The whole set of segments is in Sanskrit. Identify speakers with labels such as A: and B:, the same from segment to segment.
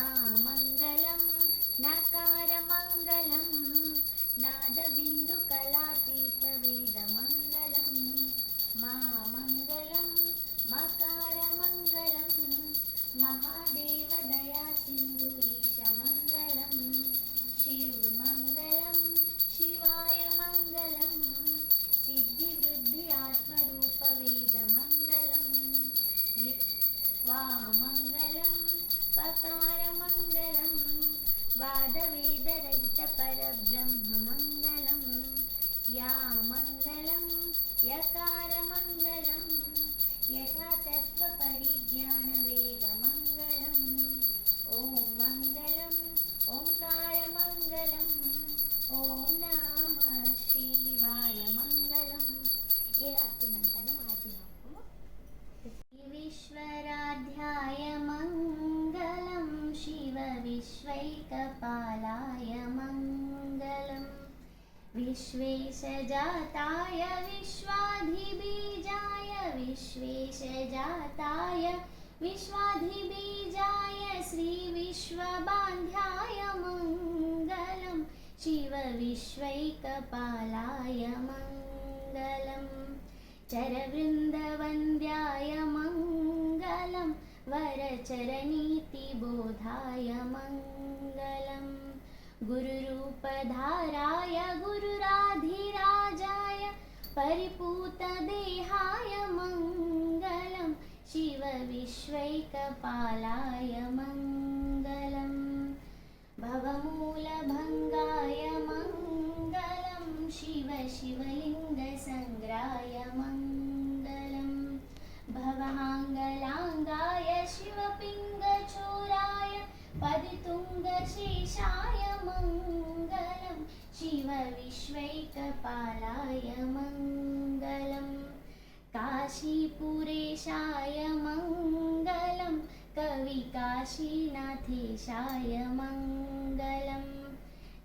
A: नामङ्गलं नकारमङ्गलं नादबिन्दुकलातीतवेदमङ्गलं मामङ्गलं मकारमङ्गलं महादेवदया सिन्धुरीशमङ्गलं शिवमङ्गलं शिवाय मङ्गलं सिद्धिवृद्धि आत्मरूपवेदमङ्गलं वामङ्गलं वकारमङ्गलं वादवेदरहितपरब्रह्ममङ्गलं यामङ्गलं यकारमङ्गलं यथातत्त्वपरिज्ञानवेदमङ्गलं ॐ मङ्गलं ओङ्कारमङ्गलं ॐ नमः शिवाय मङ्गलं ये आरतीनंतर आरती विश्वराध्याय मङ्गलं शिव विश्वैकपालाय मङ्गलं विश्वेशजाताय विश्वाधिबीजाय विश्वेशजाताय विश्वाधिबीजाय श्रीविश्वबान्ध्याय मङ्गलं शिव विश्वैकपालाय मङ्गलं चरवृन्दवन्द्याय मङ्गलं वरचरनीतिबोधाय मङ्गलं गुरुरूपधाराय गुरुराधिराजाय परिपूतदेहाय मङ्गलं शिव विश्वैकपालाय मङ्गलं भवमूलभङ्गाय मङ्गलं शिव शिवलिङ्गसङ्ग्राय मङ्गलं भवाङ्गलाङ्गाय शिवपिङ्गचोराय पदितुङ्गशेषाय मङ्गलं शिव विश्वैकपालाय मङ्गलं काशीपुरेशाय मङ्गलं कविकाशीनाथेशाय मङ्गलं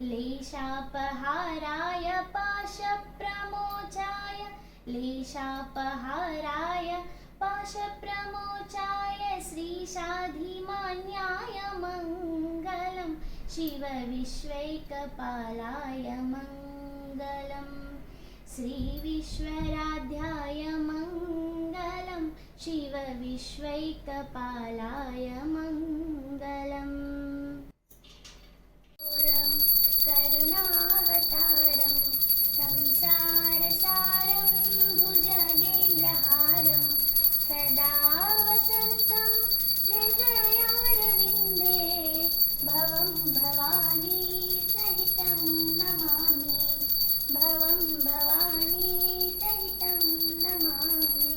A: लेशापहाराय पाशप्रमोचाय लेशापहाराय पाशप्रमोचाय श्रीशाधिमान्याय मङ्गलं शिव विश्वैकपालाय मङ्गलं श्रीविश्वराध्याय मङ्गलं शिव विश्वैकपालाय मङ्गलम् करुणावतारं संसारसारं भुजगेन्द्रहारं सदा वसन्तं हृदयारविन्दे भवं भवानी सहितं नमामि भवं भवानी सहितं नमामि।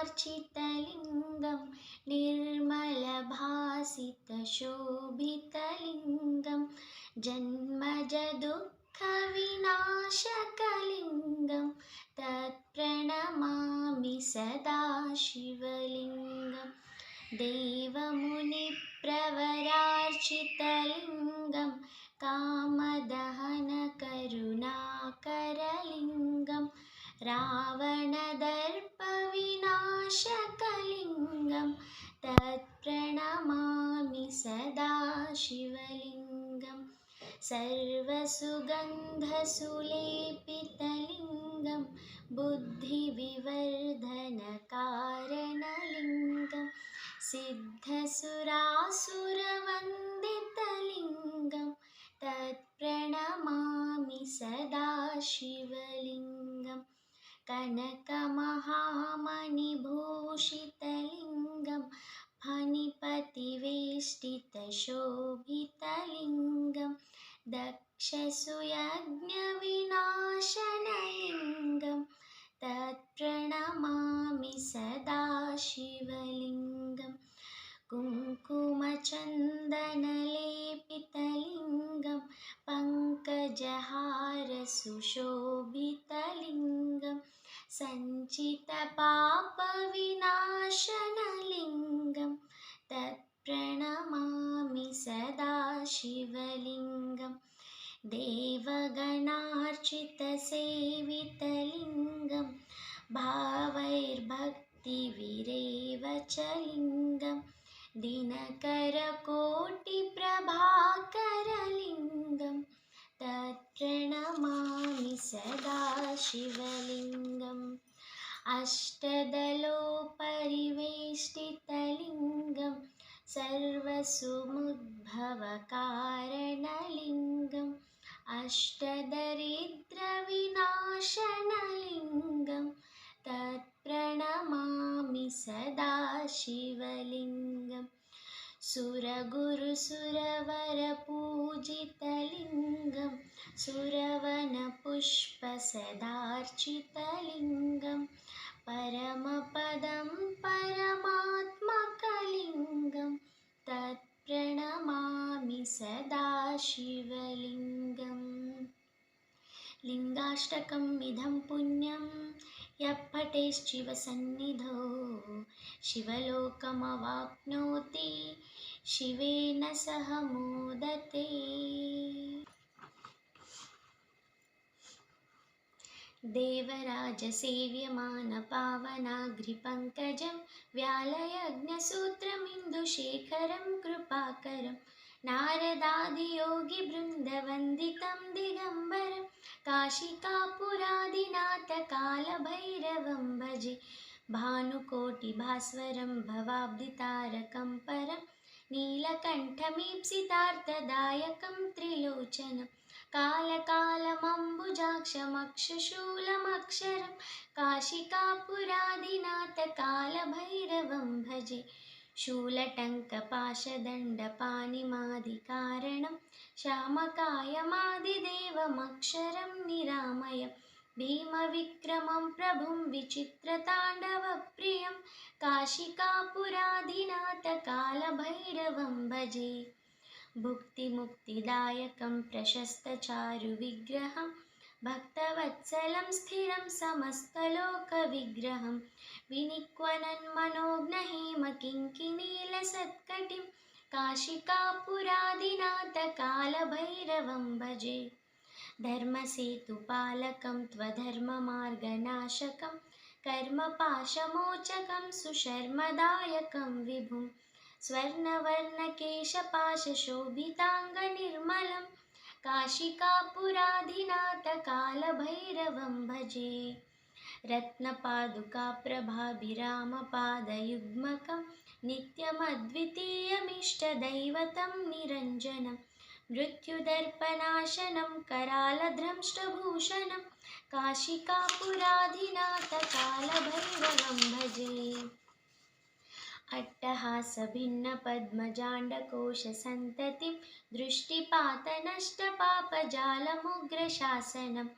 A: भवभयविनाशाकलिङ्गं निर्मलभासितशोभितलिङ्गं जन्मजदुःखविनाशकलिङ्गं तत्प्रणमामि सदा शिवलिङ्गं देवमुनिप्रवरार्चितलिङ्गं कामदहनकरुणाकरलिङ्गं रावणदर्पविनाशकलिङ्गं तत्प्रणमामि सदा शिवलिङ्गं सर्वसुगन्धसुलेपितलिङ्गं बुद्धिविवर्धनकारणलिङ्गं सिद्धसुरासुरवन्दितलिङ्गं तत्प्रणमामि सदा शिवलिङ्गं कनकमहामणिभूषितलिङ्गं फणिपतिवेष्टितशोभितलिङ्गं दक्षसुयज्ञविनाशनलिङ्गं तत्प्रणमामि सदा शिवलिङ्गं कुङ्कुमचन्दनलेपितलिङ्गं पङ्कजहारसुशोभितलिङ्गं सञ्चितपापविनाशनलिङ्गं तत्प्रणमामि सदा शिवलिङ्गं देवगणार्चितसेवितलिङ्गं भावैर्भक्तिविरेवचलिङ्गं दिनकरकोटिप्रभाकरलिङ्गं तत्प्रणमामि सदा शिवलिङ्गम् अष्टदलोपरिवेष्टितलिङ्गं सर्वसुमुद्भवकारणलिङ्गम् अष्टदरिद्रविनाशनलिङ्गं तत्प्रणमामि सदा शिवलिङ्गं सुरगुरुसुरवरपूजितलिङ्गं सुरवनपुष्पसदार्चितलिङ्गं परमपदं परमात्मकलिङ्गं तत्प्रणमामि सदा शिवलिङ्गम् लिङ्गाष्टकम् इदं पुण्यं यः पठेच्छिवसन्निधौ शिवलोकमवाप्नोति शिवेन सह मोदते। देवराजसेव्यमानपावनाग्रिपङ्कजं व्यालयज्ञसूत्रमिन्दुशेखरं कृपाकरं नारदादियोगिवृन्दवन्दितं दिगम्बरं काशिकापुरादिनाथकालभैरवं भजे भानुकोटिभास्वरं भवाब्धितारकं परं नीलकण्ठमीप्सितार्थदायकं त्रिलोचनं कालकालमम्बुजाक्षमक्षशूलमक्षरं काशिकापुरादिनाथकालभैरवं भजे शूलटङ्कपाशदण्डपाणिमादिकारणं श्यामकायमादिदेवमक्षरं निरामयं भीमविक्रमं प्रभुं विचित्रताण्डवप्रियं काशिकापुरादिनाथकालभैरवं भजे भुक्तिमुक्तिदायकं प्रशस्तचारुविग्रहं भक्तवत्सलं स्थिरं समस्तलोकविग्रहं विनिक्वनन्मनोज्ञहेमकिङ्किणीलसत्कटिं काशिकापुरादिनाथकालभैरवं भजे धर्मसेतुपालकं त्वधर्ममार्गनाशकं कर्मपाशमोचकं सुशर्मदायकं विभुं स्वर्णवर्णकेशपाशशोभिताङ्गनिर्मलं काशिकापुरादिनाथकालभैरवं भजे रत्नपादुकाप्रभाभिरामपादयुग्मकं नित्यमद्वितीयमिष्टदैवतं निरञ्जनं मृत्युदर्पनाशनं करालध्रंष्टभूषणं काशिकापुरादिनाथकालभैरवं भजे अट्टहासभिन्नपद्मजाण्डकोशसन्ततिं दृष्टिपातनष्टपापजालमुग्रशासनम्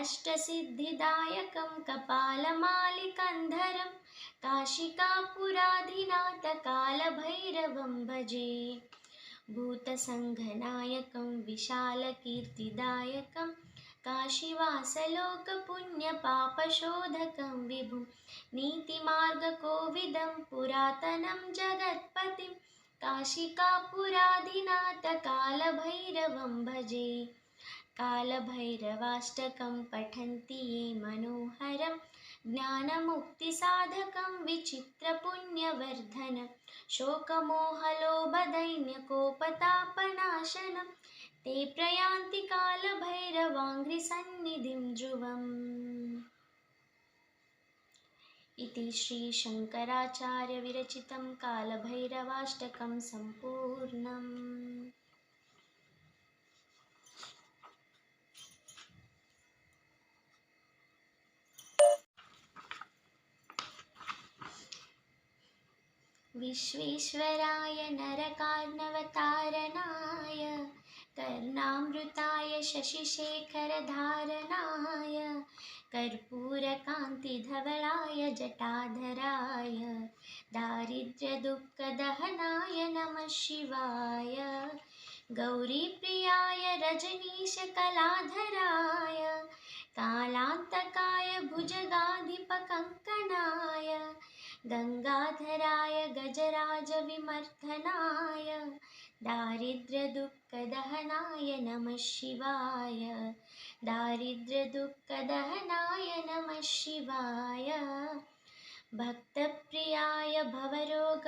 A: अष्टसिद्धिदायकं कपालमालिकन्धरं काशिकापुराधिनाथ कालभैरवं भजे भूतसङ्घनायकं विशालकीर्तिदायकं काशीवासलोकपुण्यपापशोधकं विभुं नीतिमार्गकोविदं पुरातनं जगत्पतिं काशिकापुराधिनाथ कालभैरवं भजे कालभैरवाष्टकं पठन्ति ये मनोहरं ज्ञानमुक्तिसाधकं विचित्रपुण्यवर्धनं शोकमोहलोभदैन्यकोपतापनाशनं ते प्रयान्ति कालभैरवाङ्घ्रिसन्निधिं ध्रुवम् इति श्रीशङ्कराचार्यविरचितं कालभैरवाष्टकं सम्पूर्णम्। विश्वेश्वराय नरकार्णवतारणाय कर्णामृताय शशिशेखरधारणाय कर्पूरकान्तिधवलाय जटाधराय दारिद्र्यदुःखदहनाय नमः शिवाय गौरीप्रियाय रजनीशकलाधराय कालान्तकाय भुजगाधिपकङ्कणाय गङ्गाधराय गजराजविमर्दनाय दारिद्र्यदुःखदहनाय नमः शिवाय दारिद्र्यदुःखदहनाय नमः शिवाय भक्तप्रियाय भवरोगभयापहाय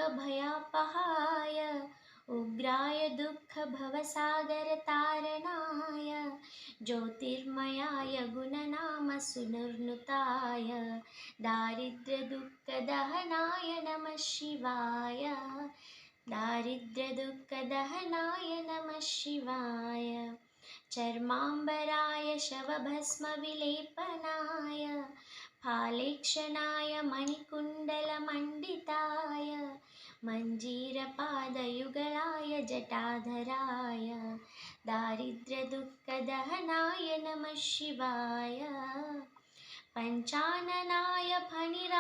A: उग्राय दुःखभवसागरतारणाय ज्योतिर्मयाय गुणनामसुनिर्नुताय दारिद्र्यदुःखदहनाय नमः शिवाय दारिद्र्यदुःखदहनाय नमः शिवाय चर्माम्बराय शवभस्मविलेपनाय फालेक्षणाय मणिकुण्डलमण्डिताय मञ्जीरपादयुगलाय जटाधराय दारिद्र्यदुःखदहनाय नमः शिवाय पञ्चाननाय फणिराजविभूषणाय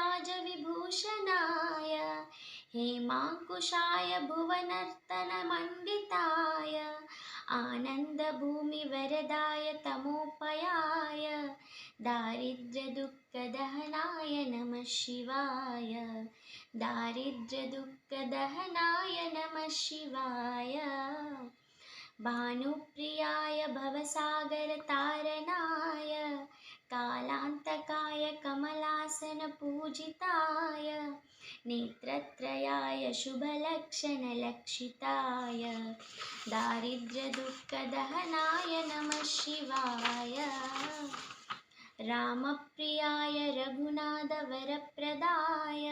A: हेमाङ्कुशाय भुवनर्तनमण्डिताय आनन्दभूमिवरदाय तमोपयाय दारिद्र्यदुःखदहनाय नमः शिवाय दारिद्र्यदुःखदहनाय नमः शिवाय भानुप्रियाय भवसागरतारणाय कालान्तकाय कमलासनपूजिताय नेत्रत्रयाय शुभलक्षणलक्षिताय दारिद्र्यदुःखदहनाय नमः शिवाय रामप्रियाय रघुनाथवरप्रदाय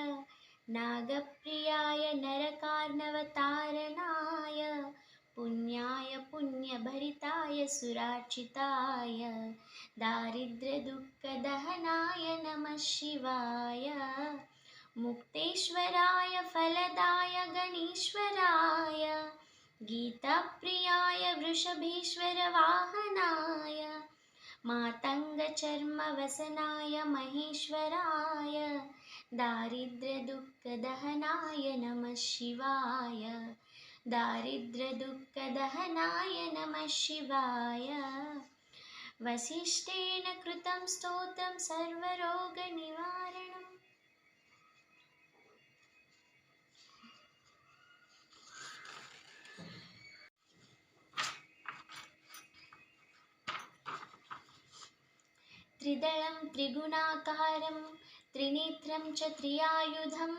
A: नागप्रियाय नरकार्णवतारणाय पुण्याय पुण्यभरिताय सुरार्चिताय दारिद्र्यदुःखदहनाय नमः शिवाय मुक्तेश्वराय फलदाय गणेश्वराय गीताप्रियाय वृषभेश्वरवाहनाय मातङ्गचर्मवसनाय महेश्वराय दारिद्र्यदुःखदहनाय नमः शिवाय दारिद्र्यदुःखदहनाय नमः शिवाय वसिष्ठेन कृतं स्तोत्रं सर्वरोगनिवारणम्। त्रिदलं त्रिगुणाकारं त्रिनेत्रं च त्रियायुधं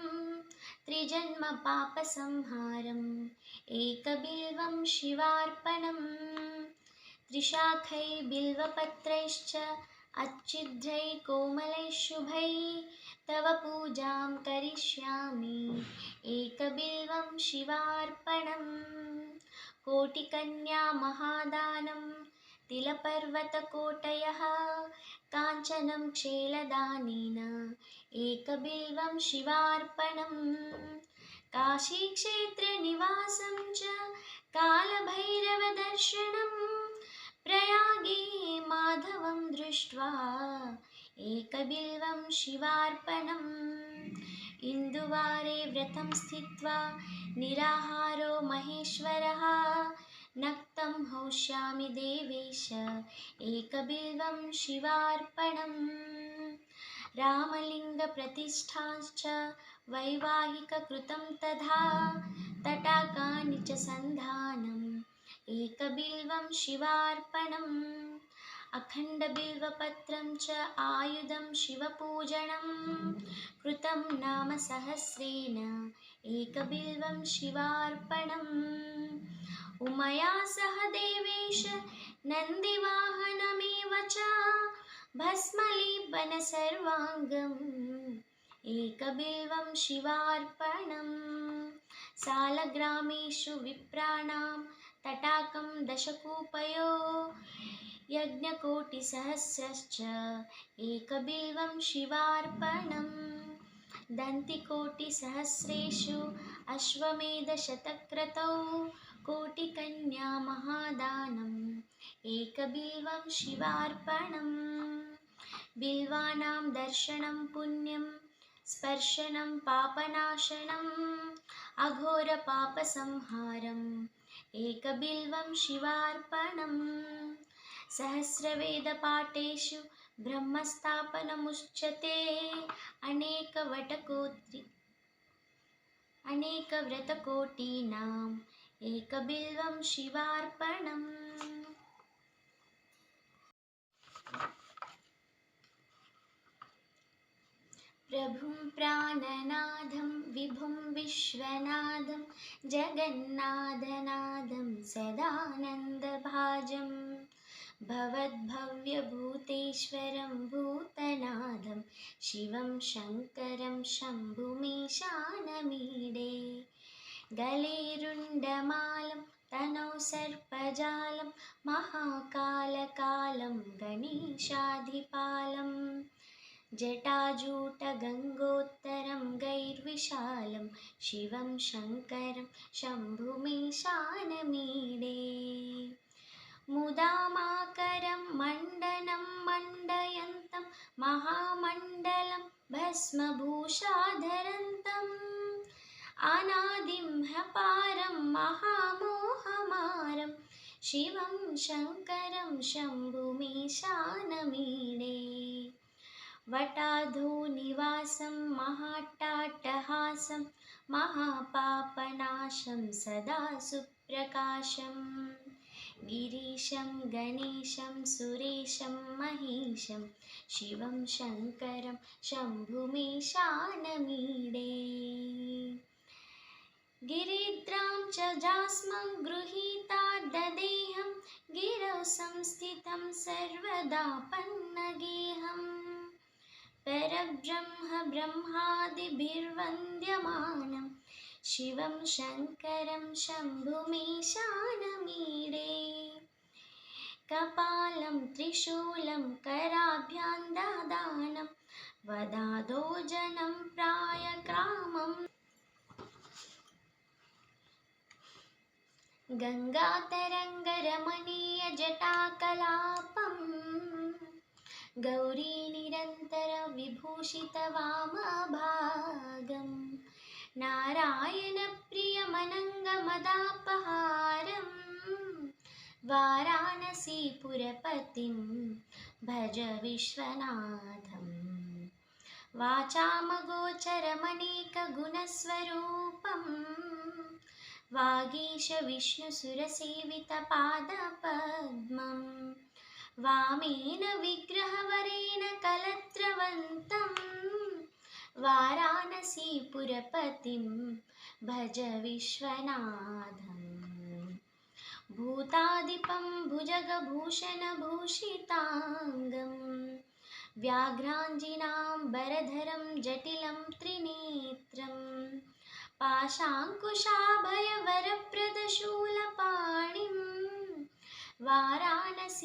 A: त्रिजन्मपापसंहारम् एकबिल्वं शिवार्पणम् त्रिशाखैर्बिल्वपत्रैश्च अच्छिद्रैः कोमलैः शुभैः तव पूजां करिष्यामि एकबिल्वं शिवार्पणम् कोटिकन्या महादानं तिलपर्वतकोटयः काञ्चनं क्षेलदानेन एकबिल्वं शिवार्पणम् काशीक्षेत्रनिवासं च कालभैरवदर्शनं प्रयागे माधवं दृष्ट्वा एकबिल्वं शिवार्पणम् गुरुवारे व्रतं स्थित्वा निराहारो महेश्वरः नक्तं हौष्यामि देवेश एकबिल्वं शिवार्पणम् रामलिङ्गप्रतिष्ठाश्च वैवाहिककृतं तथा तटाकानि च सन्धानम् एकबिल्वं शिवार्पणम् अखण्डबिल्वपत्रं च आयुधं शिवपूजनं कृतं नाम सहस्रेण एकबिल्वं शिवार्पणम् उमया सह देवेश नन्दिवाहनमेव च भस्मलेपन सर्वाङ्गम् एकबिल्वं शिवार्पणम् सालग्रामेषु विप्राणां तटाकं दशकूपयो यज्ञकोटिसहस्रश्च एकबिल्वं शिवार्पणम् दन्तिकोटिसहस्रेषु अश्वमेधशतक्रतौ कोटिकन्या महादानम् एकबिल्वं शिवार्पणम् बिल्वानां दर्शनं पुण्यं स्पर्शनं पापनाशनम् अघोरपापसंहारम् एकबिल्वं शिवार्पणम् सहस्रवेदपाठेषु ब्रह्मस्थापनमुच्यते अनेकव्रतकोटीनाम् एकबिल्वं शिवार्पणम् प्रभुं प्राणनाथं विभुं विश्वनाथं जगन्नाथनाथं सदानन्दभाजं भवद्भव्यभूतेश्वरं भूतनाथं शिवं शङ्करं शम्भुमीशानमीडे गलेरुण्डमालं तनौ सर्पजालं महाकालकालं गणेशाधिपालम् जटाजूटगङ्गोत्तरं गैर्विशालं शिवं शङ्करं शम्भुमीशानमीडे मुदामाकरं मण्डनं मण्डयन्तं महामण्डलं भस्मभूषाधरन्तम् अनादिं ह्यपारं महामोहमारं शिवं शङ्करं शम्भुमीशानमीडे वटाधूनिवासं महाट्टाट्टहासं महापापनाशं सदा सुप्रकाशं गिरीशं गणेशं सुरेशं महेशं शिवं शङ्करं शम्भुमीशानमीडे गिरिद्रां च जास्मं गृहीतार्धदेहं गिरौ संस्थितं सर्वदा पन्नगेहम् परब्रह्म ब्रह्मादिभिर्वन्द्यमानं शिवं शङ्करं शम्भुमीशानमीडे कपालं त्रिशूलं कराभ्यां ददानं वदादो जनं प्रायग्रामम् गङ्गातरङ्गरमणीयजटाकलापम् गौरीनिरन्तरविभूषितवामभागम् नारायणप्रियमनङ्गमदापहारम् वाराणसीपुरपतिं भज विश्वनाथम् वाचामगोचरमनेकगुणस्वरूपम् वागीशविष्णुसुरसेवितपादपद्मम् वामेन विग्रहवरेण कलत्रवन्तं वाराणसीपुरपतिं भज विश्वनाथम् भूतादिपं भुजगभूषणभूषिताङ्गं व्याघ्राञ्जिनाम्बरधरं जटिलं त्रिनेत्रं पाशाङ्कुशाभयवरप्रदशूलपाणिं वाराणसीपुरपतिं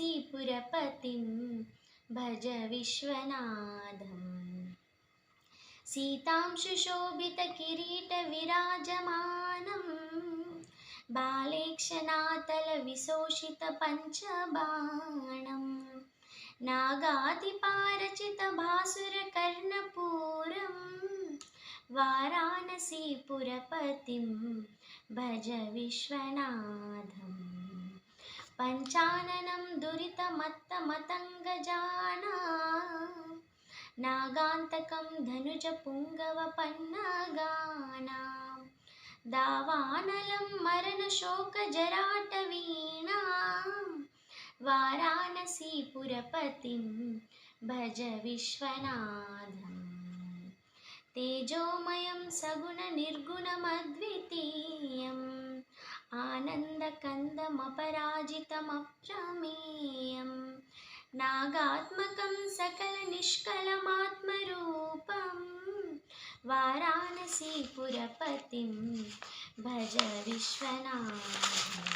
A: भज विश्वनाथम् सीतां सुशोभितकिरीटविराजमानं बालेक्षणातलविशोषितपञ्चबाणं नागादिपारचितभासुरकर्णपूरं वाराणसीपुरपतिं भज विश्वनाथम् पञ्चाननं दुरितमत्तमतङ्गजानां नागान्तकं धनुजपुङ्गवपन्नगानां दावानलं मरणशोकजराटवीणां वाराणसीपुरपतिं भज विश्वनाथम् तेजोमयं सगुणनिर्गुणमद्वितीयम् आनन्दकन्दमपराजितमप्रमेयं नागात्मकं सकलनिष्कलमात्मरूपं वाराणसीपुरपतिं भज विश्वनाथम्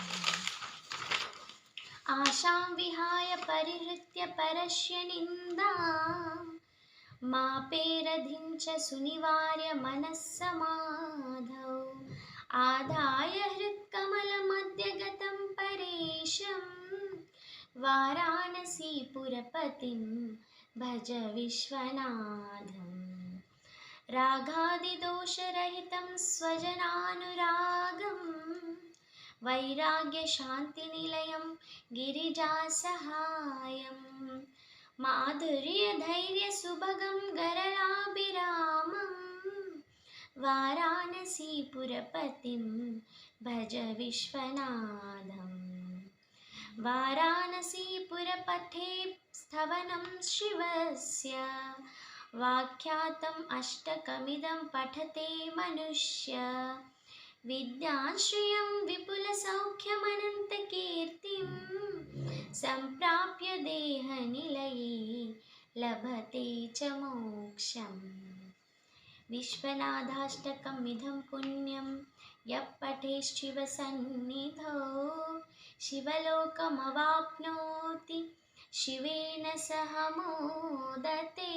A: आशां विहाय परिहृत्य परस्य निन्दां मापेरधिं च सुनिवार्य मनस्समाधौ आदाय हृत्कमलमध्यगतं परेशं वाराणसीपुरपतिं भज विश्वनाथम् रागादिदोषरहितं स्वजनानुरागं वैराग्यशान्तिनिलयं गिरिजासहायं माधुर्यधैर्यसुभगं गरलाभिरामं वाराणसीपुरपतिं भज विश्वनाथम् वाराणसीपुरपथे स्थवनं शिवस्य वाख्यातम् अष्टकमिदं पठते मनुष्य विद्याश्रियं विपुलसौख्यमनन्तकीर्तिं सम्प्राप्य देहनिलये लभते च मोक्षम् विश्वनाथाष्टकमिदं पुण्यं यः पठेच्छिवसन्निधौ शिवलोकमवाप्नोति शिवेन सह मोदते।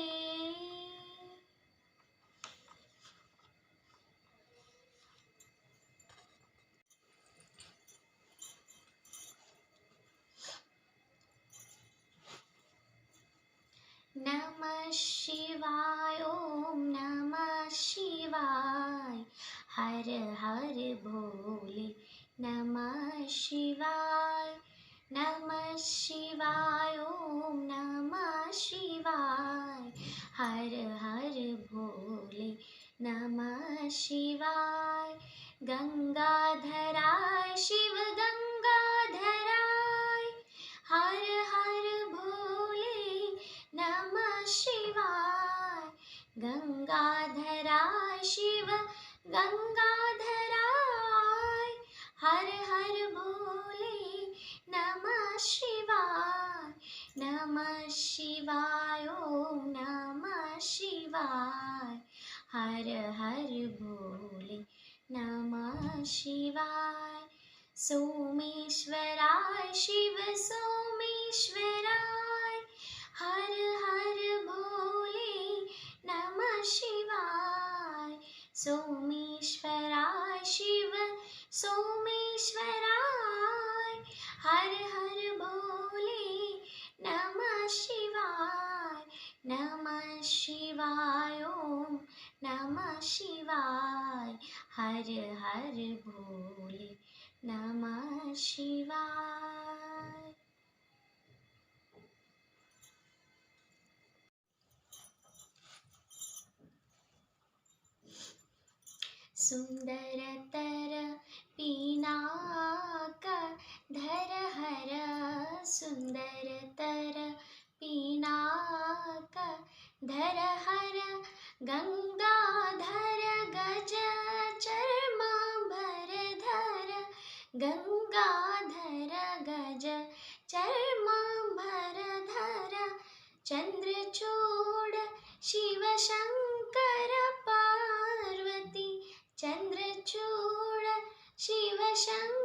A: नमः शिवाय ॐ नमः शिवाय हर हर भोले नमः शिवाय नमः शिवाय ॐ नमः शिवाय हर हर भोले नमः शिवाय गंगाधराय शिव गंगाधराय हर हर भोले नमः शिवाय गंगाधराय शिव गंगाधराय हर हर भोले नमः शिवाय ॐ नमः शिवाय हर हर भोले नमः शिवाय सोमेश्वराय शिव सोमेश्वराय हर हर भोले नमः शिवाय सोमेश्वराय शिव सोमेश्वराय हर हर भोले नमः शिवाय ॐ नमः शिवाय हर हर भोले नमः शिवाय। सुंदरतर पिनाक धर हर सुंदरतर पिनाक धर हर गंगाधर गज चर्मांबर गंगाधर गज चर्मांबर चंद्रचूड़ शिव शंकर पार्वती चंद्रचूड़ शिव शंकर